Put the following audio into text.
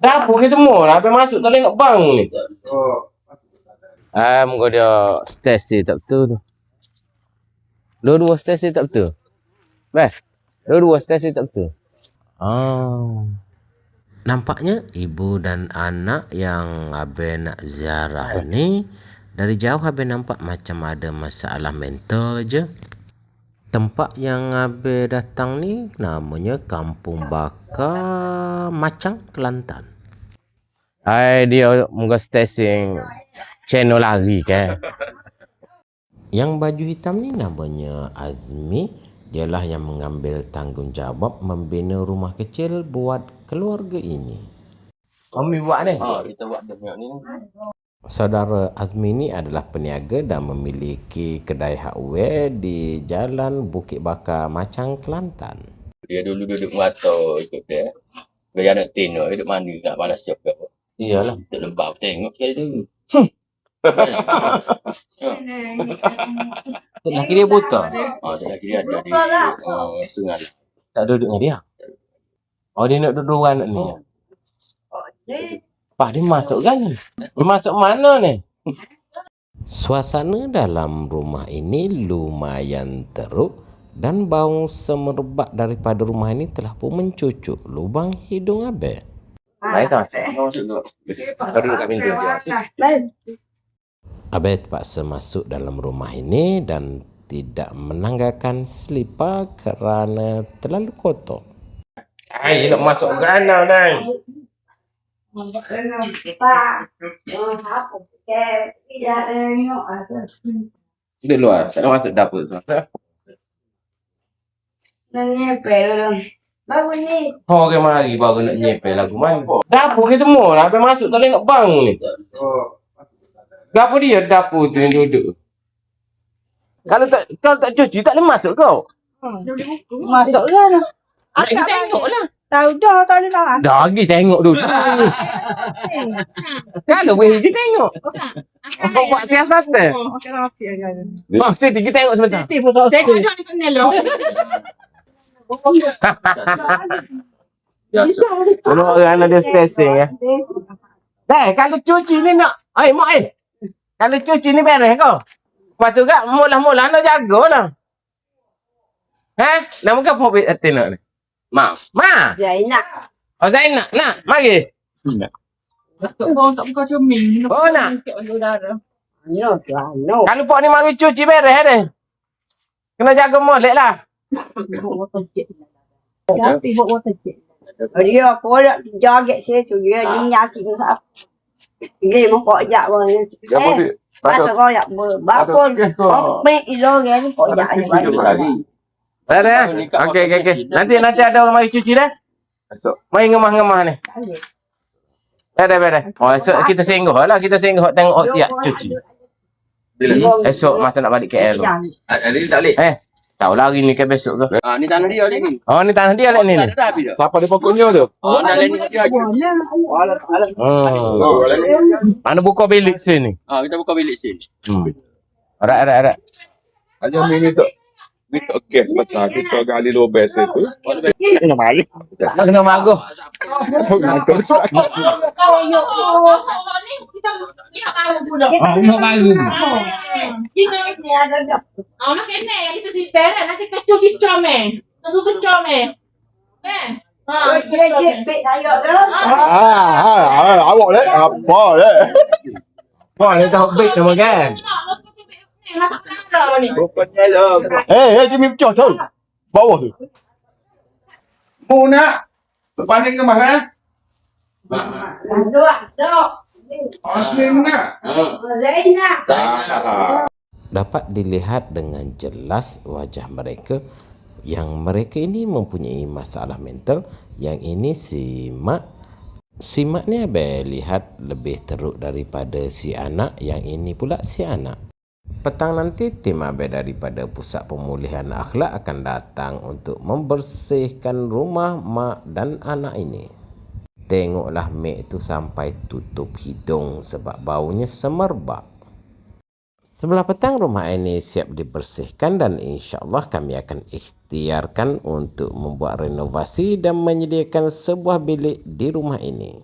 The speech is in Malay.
Dapur kita semua lah. Habis masuk tak boleh nak bang ni. Muka dia stesi tak betul tu. Dua-dua stesi tak betul. Dua-dua stesi tak betul. Nampaknya ibu dan anak yang Abe nak ziarah ni dari jauh Abe nampak macam ada masalah mental je. Tempat yang Abe datang ni namanya Kampung Baka Macang, Kelantan. Dia muka stesi channel lari kan. Yang baju hitam ni namanya Azmi. Dialah yang mengambil tanggungjawab membina rumah kecil buat keluarga ini. Kami buat ni. Kita buat dia ni. Saudara Azmi ni adalah peniaga dan memiliki kedai hardware di Jalan Bukit Bakar, Macang, Kelantan. Dia dulu duduk merata ikut dia. Dia nak tengok hidup mana nak balas siap ke. Iyalah. Duduk lembab tengok kali dulu. Laki dia buta. Laki dia ada di sungai. Tak duduk dengan dia. Dia nak duduk anak ni. Pak dia masuk kan ni? Dia masuk mana ni? Suasana dalam rumah ini lumayan teruk dan bau semerbak daripada rumah ini telah pun mencucuk lubang hidung Abe. Baik tak? Kau duduk kat pintu dia. Abe terpaksa masuk dalam rumah ini dan tidak menanggalkan selipar kerana terlalu kotor. Dia nak masuk kerana ni. Duduk luar. Tak nak masuk dapur semasa. Baru ni. Orang mari baru nak nyepel lagu mana. Dapur kita semua lah. Habis masuk tak boleh nak bang ni. Dapur dia dapur tu yang duduk. Kalau tak cuci tak boleh masuk kau. Masuk kan? Kita tengok lah. Tahu dah tak boleh lah. Dah lagi tengok dulu. Kalau boleh kita tengok. Kau buat siasatan. Okey lah. Siti kita tengok sebentar. Tengok dah ni kenal lah. Kalau orang ada stesen ya. Kalau cuci ni nak. Mak kalau cuci ni beres kau. Lepas tu kak mula-mula nak jagalah. Nama kau apa hati nak ni? Ma. Zainab. Zainab nak. Mari. Tak buka cermin. Nak. No. Kalau pak ni mari cuci beres deh. Kena jaga molek lah. Tapi buat water jet. Dia aku nak jaga situ dia nyasi tu sap. Dia mau kok jak pun. Patut kau yak berbapun. Kopi ilo ni kok jak ni. Dah. Okey. Nanti ada orang mari cuci dah. Esok. Mari ngemah-ngemah ni. Dah. Esok kita singgah lah. Kita singgah tengok siap cuci. Esok masa nak balik KL. Hari ni tak boleh. Tahu lah hari ni ke besok ke. Ni tanah dia ni. Ni tanah dia lah ni. Siapa dia pokoknya tu? Dah lain dia. Mana buka bilik sini? Kita buka bilik sini. Arak. Hanya minta gas betul kita gali lubang situ. Kena mari. Kena mago. Kita ni ada dah. Nak kena kita simpan nanti kecup kicam Susu kicam Awak ni apa ni? Dia tahu beg sama kan? Jimmy pecah tu. Bawah tu. Mu nak banding ke mana? Dapat dilihat dengan jelas wajah mereka yang mereka ini mempunyai masalah mental. Yang ini Simak ni Abang lihat lebih teruk daripada si anak. Yang ini pula si anak. Petang nanti tim Abang daripada Pusat Pemulihan Akhlak akan datang untuk membersihkan rumah mak dan anak ini. Tengoklah mek tu sampai tutup hidung sebab baunya semerbak. Sebelah petang rumah ini siap dibersihkan dan insya-Allah kami akan ikhtiarkan untuk membuat renovasi dan menyediakan sebuah bilik di rumah ini.